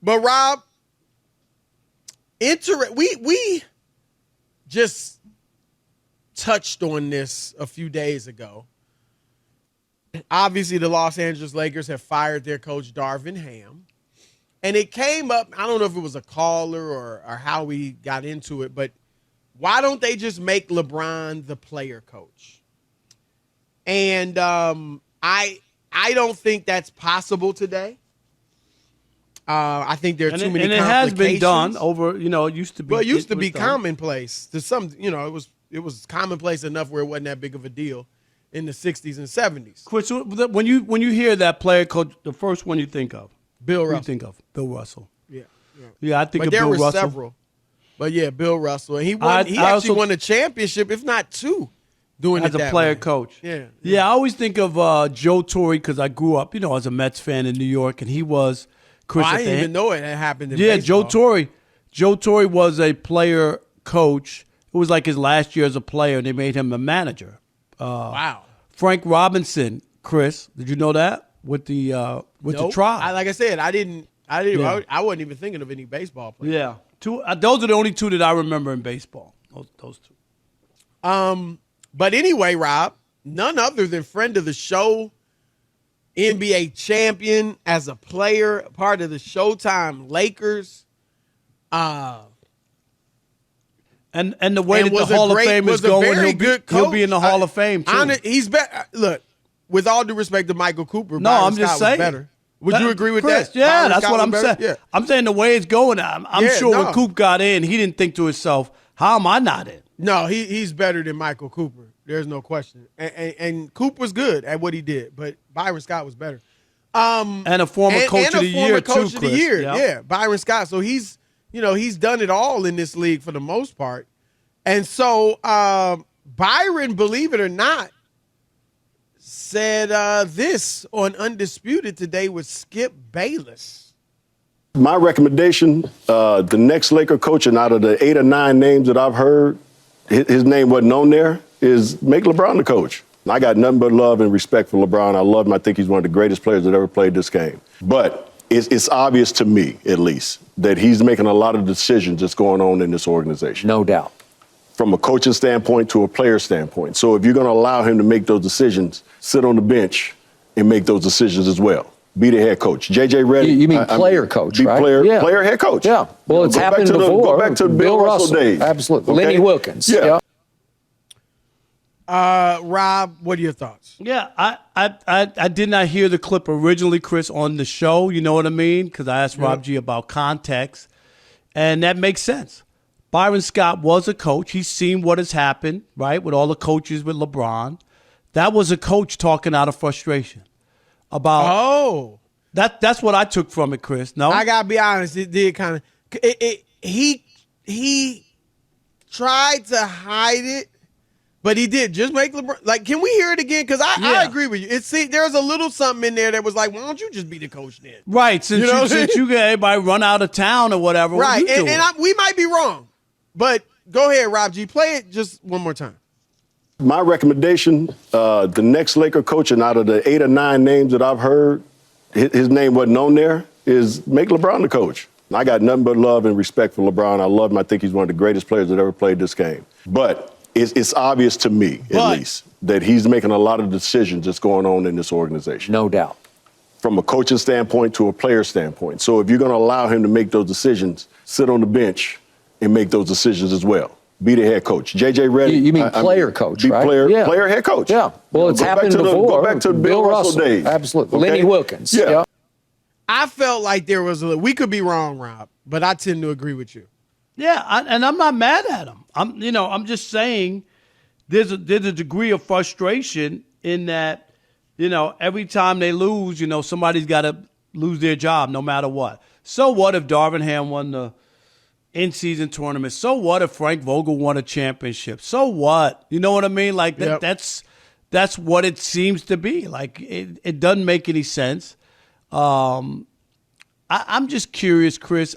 But Rob, we just touched on this a few days ago. Obviously, the Los Angeles Lakers have fired their coach, Darvin Ham. And it came up, I don't know if it was a caller or how we got into it, but why don't they just make LeBron the player coach? And I don't think that's possible today. I think there are too many complications. And it has been done over, it used to be. Well, it used to be commonplace. To some, it was commonplace enough where it wasn't that big of a deal in the 60s and 70s. Chris, when you hear that player coach, the first one you think of? Bill Russell. You think of Bill Russell. Yeah, I think of Bill Russell. But there were several. But yeah, Bill Russell. And he actually won a championship, if not two, doing it as a player coach. Yeah. I always think of Joe Torre because I grew up, as a Mets fan in New York, and he was Chris. I didn't even know it had happened in baseball. Joe Torre was a player coach. It was like his last year as a player, and they made him a manager. Wow. Frank Robinson, Chris, did you know that with the Tribe? Like I said, I didn't. Yeah. I wasn't even thinking of any baseball players. Yeah, those are the only two that I remember in baseball. Those two. But anyway, Rob, none other than friend of the show, NBA champion as a player, part of the Showtime Lakers. And the way that the Hall of Fame is going, he'll be in the Hall of Fame too. He's better. Look, with all due respect to Michael Cooper, no, Byron I'm just Scott saying. Was better. Would you agree with Chris, that? Yeah, Byron that's Scott what I'm saying. Yeah. I'm saying the way it's going, I'm sure when Coop got in, he didn't think to himself, how am I not in? No, he's better than Michael Cooper. There's no question. And Coop was good at what he did, but Byron Scott was better. And a former coach of the year, too, Chris. Yeah, Byron Scott. So he's done it all in this league for the most part. And so Byron, believe it or not, said this on Undisputed today with Skip Bayless. My recommendation, the next Laker coach, and out of the 8 or 9 names that I've heard, his name wasn't on there, is make LeBron the coach. I got nothing but love and respect for LeBron. I love him. I think he's one of the greatest players that ever played this game. But it's obvious to me, at least, that he's making a lot of decisions that's going on in this organization. No doubt. From a coaching standpoint to a player standpoint. So if you're going to allow him to make those decisions, sit on the bench and make those decisions as well. Be the head coach. J.J. Redick. You mean player coach, right? Player, head coach. Yeah. Well, it's happened before. Go back to Bill Russell days. Absolutely. Okay? Lenny Wilkins. Yeah. Rob, what are your thoughts? Yeah, I did not hear the clip originally, Chris, on the show. You know what I mean? Because I asked Rob G about context, and that makes sense. Byron Scott was a coach. He's seen what has happened, right, with all the coaches with LeBron. That was a coach talking out of frustration about. That's what I took from it, Chris. No, I gotta be honest. It did kind of. He tried to hide it, but he did just make LeBron. Like, can we hear it again? Because I agree with you. There's a little something in there that was like, why don't you just be the coach then? Right. Since you get everybody run out of town or whatever. Right. What we might be wrong, but go ahead, Rob G. Play it just one more time. My recommendation, the next Laker coach, and out of the 8 or 9 names that I've heard, his name wasn't on there, is make LeBron the coach. I got nothing but love and respect for LeBron. I love him. I think he's one of the greatest players that ever played this game. But it's obvious to me, at least, that he's making a lot of decisions that's going on in this organization. No doubt. From a coaching standpoint to a player standpoint. So if you're going to allow him to make those decisions, sit on the bench and make those decisions as well. Be the head coach. J.J. Redick. You mean player coach, right? Player head coach. Yeah. Well, it's happened before. Go back to Bill Russell days. Absolutely. Okay? Lenny Wilkins. Yeah. I felt like there was we could be wrong, Rob, but I tend to agree with you. Yeah, and I'm not mad at him. I'm just saying there's a degree of frustration in that, every time they lose, somebody's got to lose their job no matter what. So what if Darvin Ham won the in-season tournament? So what if Frank Vogel won a championship? So what? You know what I mean? Like that's what it seems to be. Like it doesn't make any sense. I'm just curious, Chris.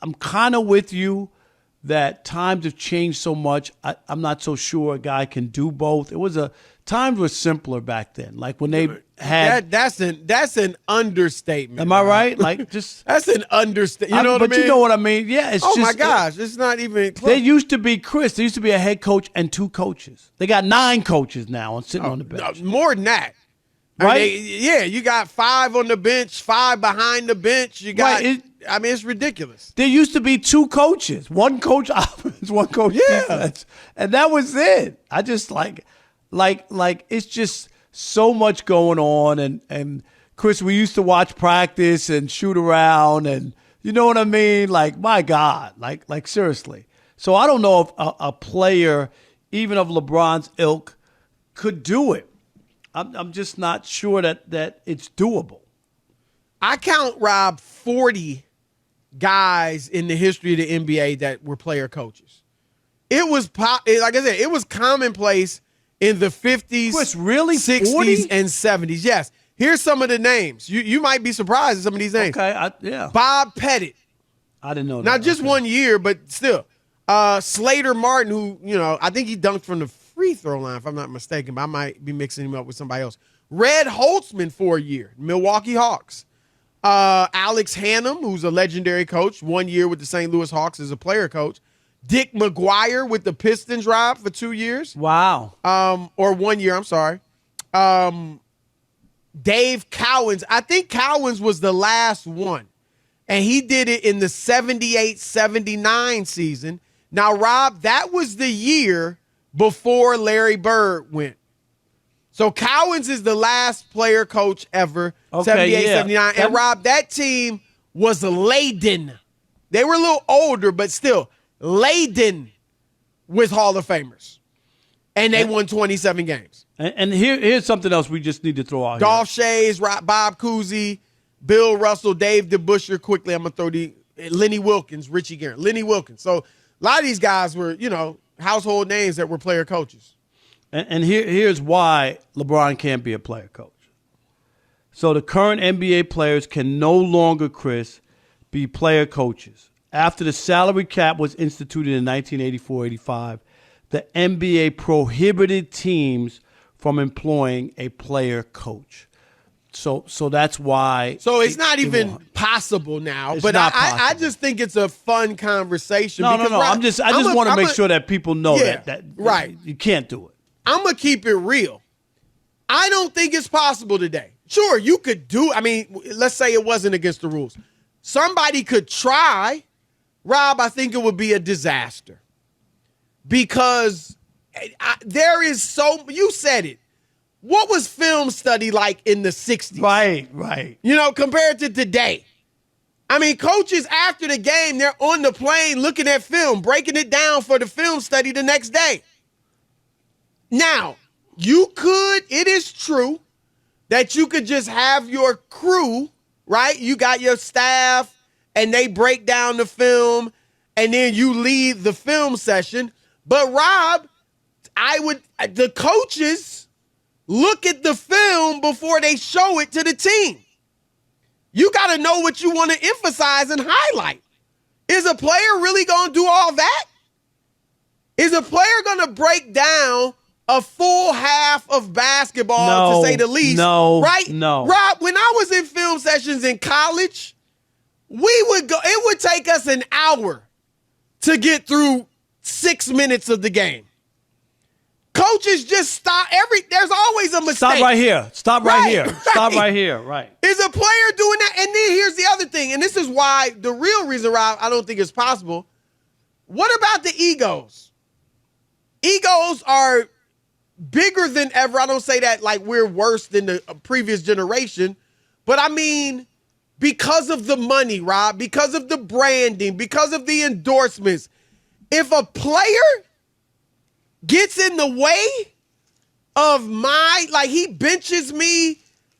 I'm kind of with you that times have changed so much. I'm not so sure a guy can do both. It was a times were simpler back then. Like when they had that's an understatement. Am I right? Like just that's an understatement. You know what I mean? But you know what I mean? Yeah. It's my gosh, it's not even close. There used to be There used to be a head coach and 2 coaches. They got 9 coaches now sitting on the bench. No, more than that. Right? You got 5 on the bench, 5 behind the bench. You got. Right. It's ridiculous. There used to be 2 coaches, 1 coach offense, 1 coach defense, and that was it. I just like it's just so much going on, and Chris, we used to watch practice and shoot around, and you know what I mean. Like my God, like seriously. So I don't know if a player, even of LeBron's ilk, could do it. I'm just not sure that it's doable. I count, Rob, 40 guys in the history of the NBA that were player coaches. It was, like I said, it was commonplace in the 50s, Chris, really? 60s, 40? and 70s. Yes. Here's some of the names. You might be surprised at some of these names. Okay, yeah. Bob Pettit. I didn't know that. Not just 1 year, but still. Slater Martin, who, I think he dunked from the free throw line, if I'm not mistaken, but I might be mixing him up with somebody else. Red Holtzman for a year, Milwaukee Hawks. Alex Hannum, who's a legendary coach, 1 year with the St. Louis Hawks as a player coach. Dick McGuire with the Pistons, Rob, for 2 years. Wow. Or 1 year, I'm sorry. Dave Cowens. I think Cowens was the last one. And he did it in the 78-79 season. Now, Rob, that was the year before Larry Bird went. So Cowens is the last player coach ever, 78-79. And, Rob, that team was laden. They were a little older, but still laden with Hall of Famers. And they won 27 games. And here's something else we just need to throw out Dolph Shays, Bob Cousy, Bill Russell, Dave DeBusschere. Quickly, I'm going to throw Lenny Wilkins, Richie Guerin. Lenny Wilkins. So a lot of these guys were, household names that were player coaches. And here's why LeBron can't be a player coach. So the current NBA players can no longer, Chris, be player coaches. After the salary cap was instituted in 1984-85, the NBA prohibited teams from employing a player coach. So that's why. So it's not even possible now. It's but not possible. I just think it's a fun conversation. No. Rob, I just want to make sure that people know that right. You can't do it. I'm going to keep it real. I don't think it's possible today. Sure, you could do. I mean, let's say it wasn't against the rules. Somebody could try. Rob, I think it would be a disaster. Because there is you said it. What was film study like in the 60s? Right. Compared to today. I mean, coaches after the game, they're on the plane looking at film, breaking it down for the film study the next day. Now, it is true that you could just have your crew, right? You got your staff and they break down the film and then you lead the film session. But Rob, the coaches look at the film before they show it to the team. You got to know what you want to emphasize and highlight. Is a player really going to do all that? Is a player going to break down a full half of basketball, to say the least? No. Right? No. Rob, when I was in film sessions in college, it would take us an hour to get through 6 minutes of the game. Coaches just stop. There's always a mistake. Stop right here. Stop right here. Stop right here. Right. Is a player doing that? And then here's the other thing, and this is why the real reason, Rob, I don't think it's possible. What about the egos? Egos are bigger than ever. I don't say that like we're worse than the previous generation, but I mean, because of the money, Rob, because of the branding, because of the endorsements, if a player gets in the way of he benches me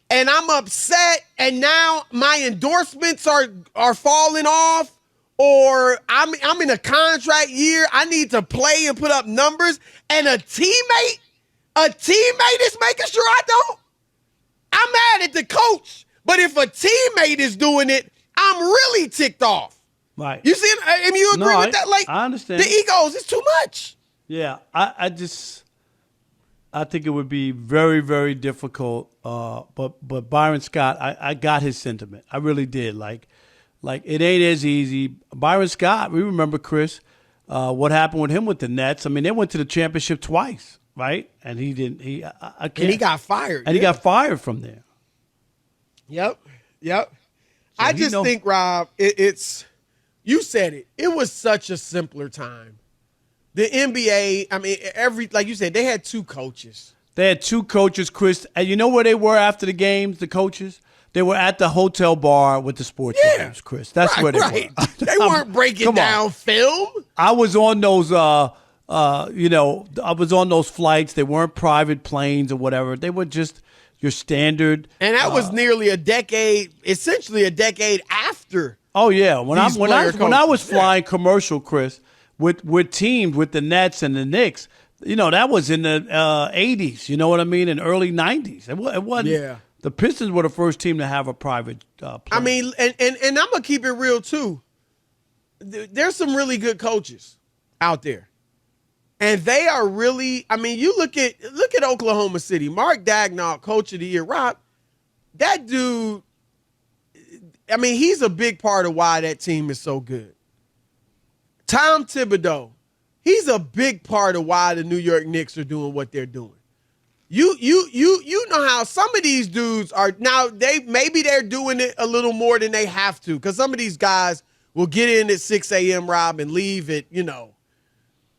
and I'm upset and now my endorsements are falling off, or I'm in a contract year, I need to play and put up numbers, and a teammate is making sure I don't, I'm mad at the coach. But if a teammate is doing it, I'm really ticked off. Right. You see, I mean, you agree with that? Like, I understand. The egos is too much. Yeah, I I think it would be very, very difficult. But Byron Scott, I got his sentiment. I really did. Like it ain't as easy. Byron Scott, we remember, Chris, what happened with him with the Nets. I mean, they went to the championship twice, right? And he didn't. I can't. And he got fired. And he got fired from there. Yep. So I just think, Rob, it's you said it. It was such a simpler time. The NBA, I mean, like you said, they had two coaches. They had two coaches, Chris. And you know where they were after the games, the coaches? They were at the hotel bar with the sports writers, Chris. That's where they were. They weren't breaking down film. I was on those, I was on those flights. They weren't private planes or whatever. They were just your standard. And that was nearly a decade, essentially a decade after. Oh yeah, when I was flying commercial, Chris, with teams, with the Nets and the Knicks, that was in the 80s. You know what I mean? In early 90s. It wasn't. Yeah. The Pistons were the first team to have a private plane. I mean, and I'm gonna keep it real too. There's some really good coaches out there. And they are really, I mean, you look at Oklahoma City. Mark Daigneault, coach of the year. Rob, that dude, I mean, he's a big part of why that team is so good. Tom Thibodeau, he's a big part of why the New York Knicks are doing what they're doing. You know how some of these dudes are now, maybe they're doing it a little more than they have to, because some of these guys will get in at 6 a.m., Rob, and leave at,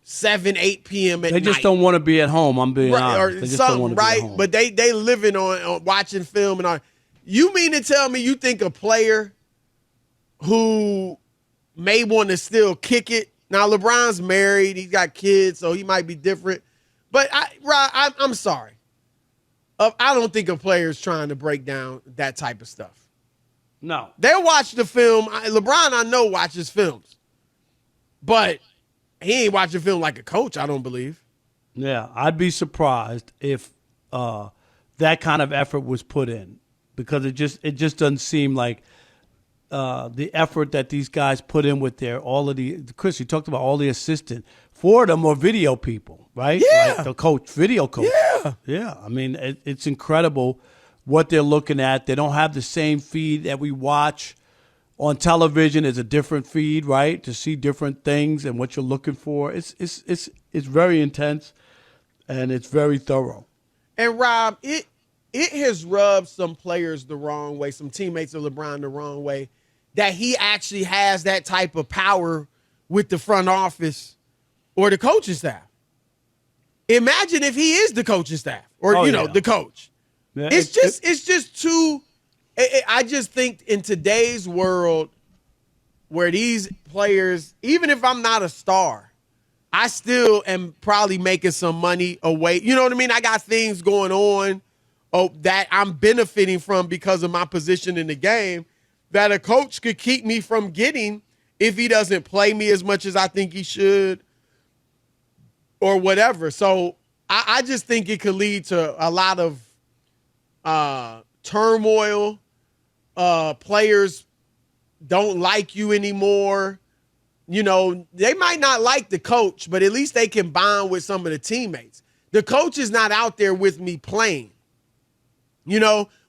7, 8 p.m. at night. They just don't want to be at home. I'm being honest. Or they just something, don't want to right? be at home. But they living on watching film and all. You mean to tell me you think a player who may want to still kick it? Now, LeBron's married. He's got kids, so he might be different. But, I'm sorry. I don't think a player is trying to break down that type of stuff. No. They'll watch the film. LeBron, I know, watches films. But he ain't watching film like a coach, I don't believe. Yeah, I'd be surprised if that kind of effort was put in, because it just doesn't seem like the effort that these guys put in with Chris, you talked about all the assistant. 4 of them are video people, right? Yeah. Like the video coach. Yeah. Yeah. I mean, it's incredible what they're looking at. They don't have the same feed that we watch on television. Is a different feed, right? To see different things and what you're looking for. It's very intense and it's very thorough. And Rob, it has rubbed some players the wrong way, some teammates of LeBron the wrong way, that he actually has that type of power with the front office or the coaching staff. Imagine if he is the coaching staff or the coach. Yeah, it's just too. I just think in today's world, where these players, even if I'm not a star, I still am probably making some money away. You know what I mean? I got things going on that I'm benefiting from because of my position in the game that a coach could keep me from getting if he doesn't play me as much as I think he should or whatever. So I just think it could lead to a lot of turmoil. Players don't like you anymore. They might not like the coach, but at least they can bond with some of the teammates. The coach is not out there with me playing.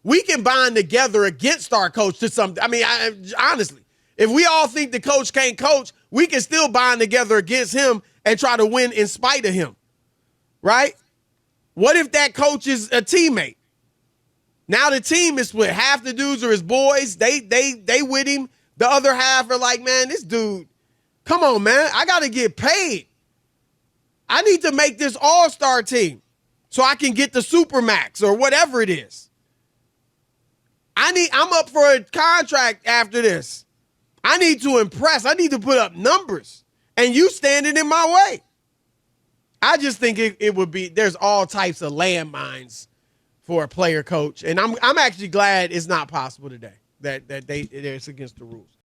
We can bond together against our coach to something. I mean, honestly, if we all think the coach can't coach, we can still bond together against him and try to win in spite of him, right? What if that coach is a teammate? Now the team is split. Half the dudes are his boys. They with him. The other half are like, man, this dude, come on, man. I got to get paid. I need to make this all-star team so I can get the Supermax or whatever it is. I'm up for a contract after this. I need to impress. I need to put up numbers. And you standing in my way. I just think it would be, there's all types of landmines for a player coach. And I'm actually glad it's not possible today that it's against the rules.